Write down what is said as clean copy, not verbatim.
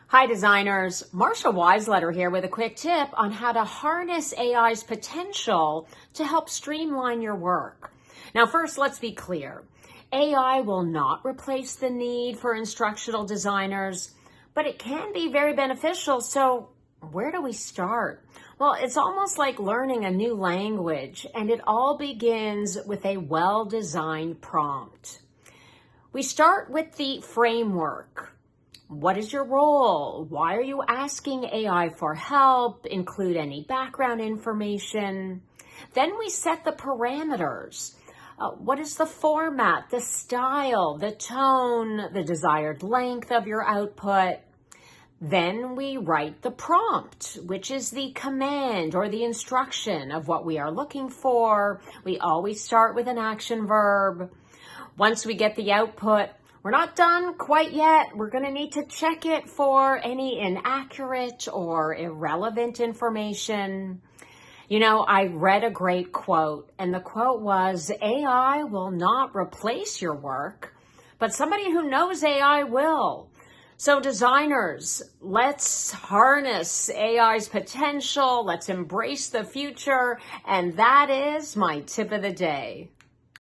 Hi designers, Marsha Weisletter here with a quick tip on how to harness AI's potential to help streamline your work. Now first, let's be clear. AI will not replace the need for instructional designers, but it can be very beneficial. So where do we start? Well, it's almost like learning a new language, and it all begins with a well-designed prompt. We start with the framework. What is your role? Why are you asking AI for help? Include any background information. Then we set the parameters. What is the format, the style, the tone, the desired length of your output? Then we write the prompt, which is the command or the instruction of what we are looking for. We always start with an action verb. Once we get the output, we're not done quite yet. We're going to need to check it for any inaccurate or irrelevant information. You know, I read a great quote, and the quote was, AI will not replace your work, but somebody who knows AI will. So designers, let's harness AI's potential. Let's embrace the future. And that is my tip of the day.